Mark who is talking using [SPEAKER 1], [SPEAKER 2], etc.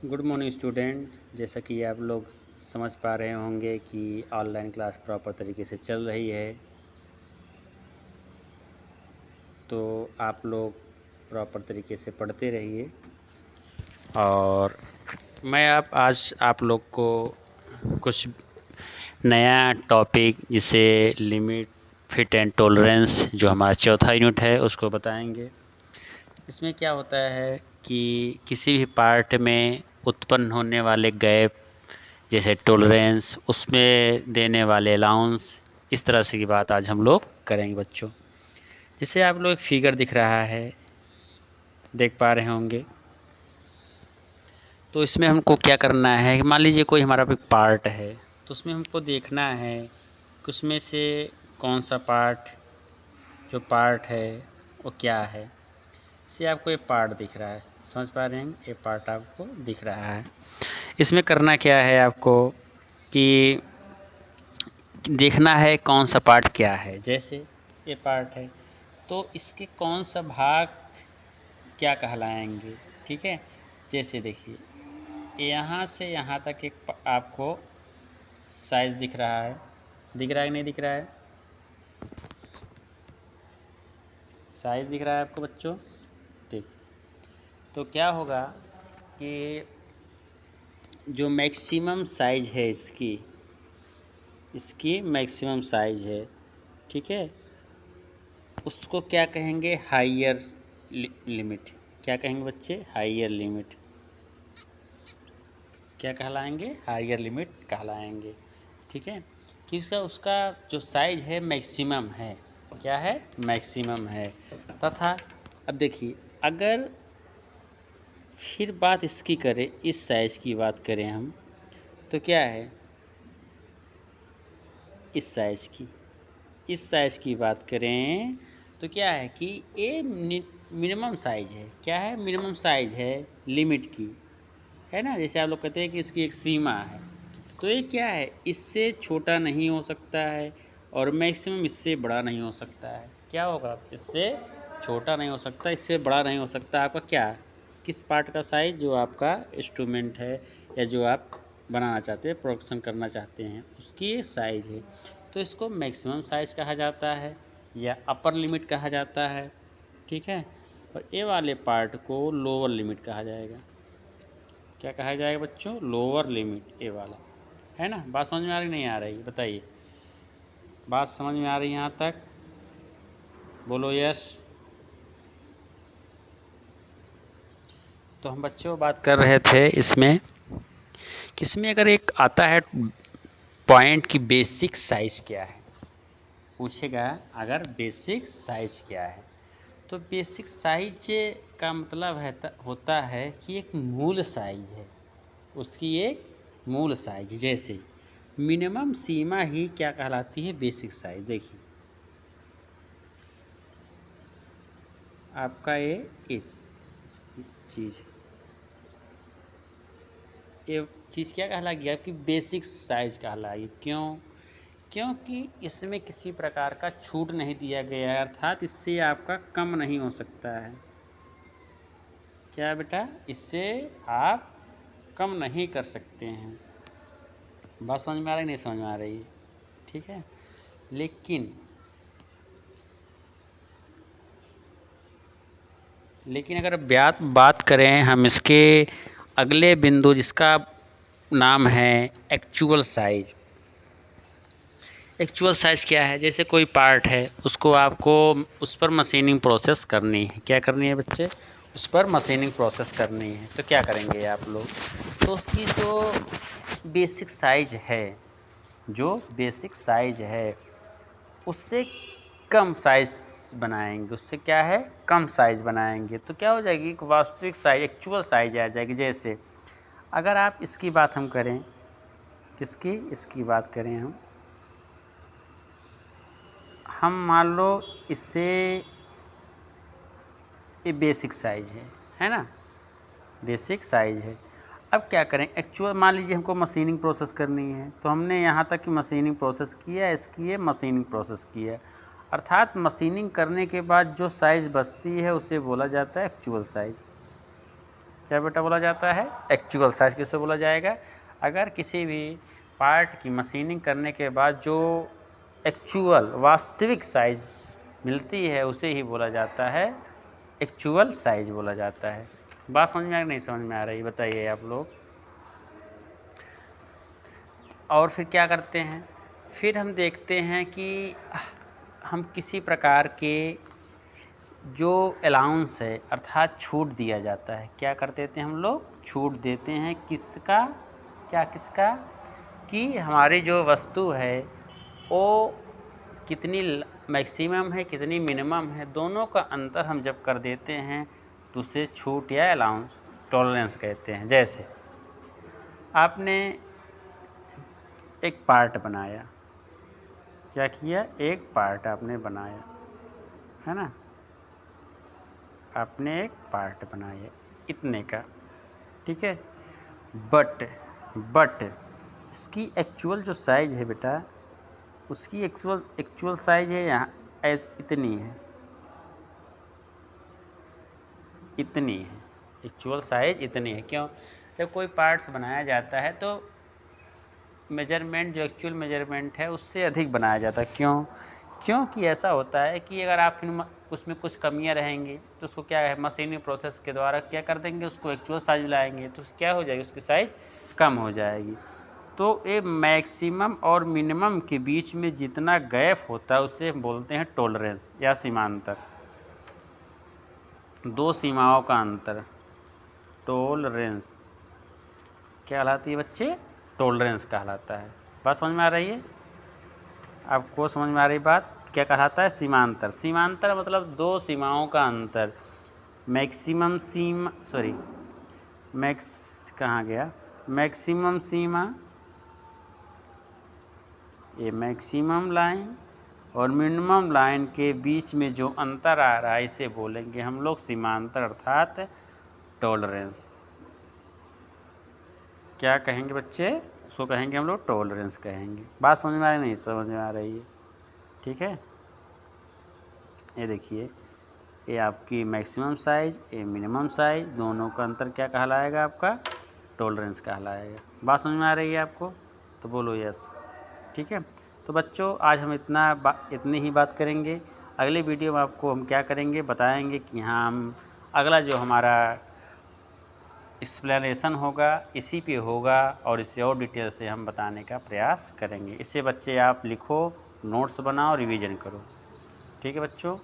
[SPEAKER 1] Good morning student. जैसा कि आप लोग समझ पा रहे होंगे कि ऑनलाइन क्लास प्रॉपर तरीके से चल रही है, तो आप लोग प्रॉपर तरीके से पढ़ते रहिए। और मैं आज आप लोग को कुछ नया टॉपिक जिसे लिमिट फिट एंड टॉलरेंस जो हमारा चौथा यूनिट है उसको बताएंगे। इसमें क्या होता है कि किसी भी पार्ट में उत्पन्न होने वाले गैप जैसे टॉलरेंस, उसमें देने वाले अलाउंस, इस तरह से की बात आज हम लोग करेंगे बच्चों। जैसे आप लोग एक फिगर दिख रहा है, देख पा रहे होंगे। तो इसमें हमको क्या करना है कि मान लीजिए कोई हमारा पार्ट है, तो उसमें हमको देखना है कि उसमें से कौन सा पार्ट जो पार्ट है वो क्या है। इसे आपको ये पार्ट दिख रहा है, समझ पा रहे हैं, ये पार्ट आपको दिख रहा है। इसमें करना क्या है आपको कि देखना है कौन सा पार्ट क्या है। जैसे ये पार्ट है तो इसके कौन सा भाग क्या कहलाएंगे, ठीक है। जैसे देखिए यहाँ से यहाँ तक एक आपको साइज़ दिख रहा है, दिख रहा है कि नहीं दिख रहा है? साइज़ दिख रहा है आपको बच्चों, ठीक। तो क्या होगा कि जो मैक्सिमम साइज़ है इसकी मैक्सिमम साइज़ है, ठीक है, उसको क्या कहेंगे? Higher limit. क्या कहेंगे बच्चे? Higher limit. क्या कहलाएंगे? हायर लिमिट कहलाएंगे, ठीक है। कि उसका जो साइज है मैक्सिमम है। क्या है? मैक्सिमम है। तथा अब देखिए, अगर फिर बात इसकी करें, इस साइज की बात करें हम, तो क्या है? इस साइज़ की बात करें तो क्या है कि ये मिनिमम साइज़ है। क्या है? मिनिमम साइज़ है लिमिट की, है ना। जैसे आप लोग कहते हैं कि इसकी एक सीमा है, तो ये क्या है? इससे छोटा नहीं हो सकता है और मैक्सिमम इससे बड़ा नहीं हो सकता है। क्या होगा? इससे छोटा नहीं हो सकता, इससे बड़ा नहीं हो सकता। आपका क्या, किस पार्ट का साइज़ जो आपका इंस्ट्रूमेंट है या जो आप बनाना चाहते हैं, प्रोडक्शन करना चाहते हैं, उसकी ये साइज़ है। तो इसको मैक्सिमम साइज़ कहा जाता है या अपर लिमिट कहा जाता है, ठीक है। और ये वाले पार्ट को लोअर लिमिट कहा जाएगा। क्या कहा जाएगा बच्चों? लोअर लिमिट, ये वाला, है ना। बात समझ में आ रही नहीं आ रही? बताइए, बात समझ में आ रही यहाँ तक? बोलो यस। तो हम बच्चों बात कर रहे थे इसमें कि इसमें अगर एक आता है पॉइंट की बेसिक साइज़ क्या है, पूछेगा अगर बेसिक साइज़ क्या है, तो बेसिक साइज का मतलब है होता है कि एक मूल साइज है, उसकी एक मूल साइज। जैसे मिनिमम सीमा ही क्या कहलाती है? Basic size. देखिए आपका ये चीज़ ये चीज़ क्या कहलाएगी? आपकी बेसिक साइज कहलाएगी। क्यों? क्योंकि इसमें किसी प्रकार का छूट नहीं दिया गया है, अर्थात इससे आपका कम नहीं हो सकता है। क्या बेटा? इससे आप कम नहीं कर सकते हैं। बात समझ में आ रही नहीं समझ में आ रही? ठीक है। लेकिन अगर बात करें हम इसके अगले बिंदु जिसका नाम है एक्चुअल साइज। एक्चुअल साइज क्या है? जैसे कोई पार्ट है, उसको आपको उस पर मशीनिंग प्रोसेस करनी है। क्या करनी है बच्चे? उस पर मशीनिंग प्रोसेस करनी है। तो क्या करेंगे आप लोग? तो उसकी जो बेसिक साइज है, उससे कम साइज़ बनाएंगे। उससे क्या है? कम साइज़ बनाएंगे। तो क्या हो जाएगी? वास्तविक साइज, एक्चुअल साइज आ जाएगी। जैसे अगर आप इसकी बात हम करें, किसकी? इसकी बात करें हम मान लो इससे ये बेसिक साइज है ना, बेसिक साइज है। अब क्या करें? एक्चुअल मान लीजिए हमको मशीनिंग प्रोसेस करनी है, तो हमने यहाँ तक की मशीनिंग प्रोसेस किया, इसकी मशीनिंग प्रोसेस किया, अर्थात मशीनिंग करने के बाद जो साइज़ बचती है उसे बोला जाता है एक्चुअल साइज। क्या बेटा बोला जाता है? एक्चुअल साइज किसे बोला जाएगा? अगर किसी भी पार्ट की मशीनिंग करने के बाद जो एक्चुअल वास्तविक साइज मिलती है उसे ही बोला जाता है एक्चुअल साइज बोला जाता है। बात समझ में आ रही नहीं समझ में आ रही बताइए आप लोग। और फिर क्या करते हैं? फिर हम देखते हैं कि हम किसी प्रकार के जो अलाउंस है अर्थात छूट दिया जाता है, क्या कर देते हैं हम लोग? छूट देते हैं। किसका? क्या किसका? कि हमारी जो वस्तु है वो कितनी मैक्सिमम है कितनी मिनिमम है, दोनों का अंतर हम जब कर देते हैं तो उसे छूट या अलाउंस टॉलरेंस कहते हैं। जैसे आपने एक पार्ट बनाया, क्या किया? एक पार्ट आपने बनाया, है ना? आपने एक पार्ट बनाया इतने का, ठीक है। बट इसकी एक्चुअल जो साइज है बेटा, उसकी एक्चुअल साइज है यहाँ इतनी है, इतनी है एक्चुअल साइज इतनी है। क्यों? जब कोई पार्ट्स बनाया जाता है तो मेजरमेंट जो एक्चुअल मेजरमेंट है उससे अधिक बनाया जाता है। क्यों? क्योंकि ऐसा होता है कि अगर आप फिर उसमें कुछ कमियां रहेंगी तो उसको क्या है, मशीनिंग प्रोसेस के द्वारा क्या कर देंगे, उसको एक्चुअल साइज लाएंगे तो क्या हो जाएगी, उसकी साइज कम हो जाएगी। तो ये मैक्सिमम और मिनिमम के बीच में जितना गैप होता है उसे हम बोलते हैं टॉलरेंस या सीमांतर। दो सीमाओं का अंतर टॉलरेंस क्या कहलाती है बच्चे? टॉलरेंस कहलाता है। बात समझ में आ रही है आपको? समझ में आ रही बात? क्या कहलाता है? सीमांतर। सीमांतर मतलब दो सीमाओं का अंतर। मैक्सिमम सीमा मैक्स कहाँ गया? मैक्सिमम सीमा, ये मैक्सिमम लाइन और मिनिमम लाइन के बीच में जो अंतर आ रहा है इसे बोलेंगे हम लोग सीमांतर अर्थात टॉलरेंस। क्या कहेंगे बच्चे? उसको कहेंगे हम लोग टॉलरेंस कहेंगे। बात समझ में आ रही नहीं समझ में आ रही है? ठीक है। ये देखिए, ये आपकी मैक्सिमम साइज, ये मिनिमम साइज, दोनों का अंतर क्या कहलाएगा? आपका टॉलरेंस कहलाएगा। बात समझ में आ रही है आपको? तो बोलो यस। ठीक है। तो बच्चों आज हम इतनी ही बात करेंगे। अगले वीडियो में आपको हम क्या करेंगे बताएंगे कि हाँ हम अगला जो हमारा एक्सप्लेनेशन होगा इसी पे होगा और इसे और डिटेल से हम बताने का प्रयास करेंगे। इससे बच्चे आप लिखो, नोट्स बनाओ, रिवीजन करो। ठीक है बच्चों।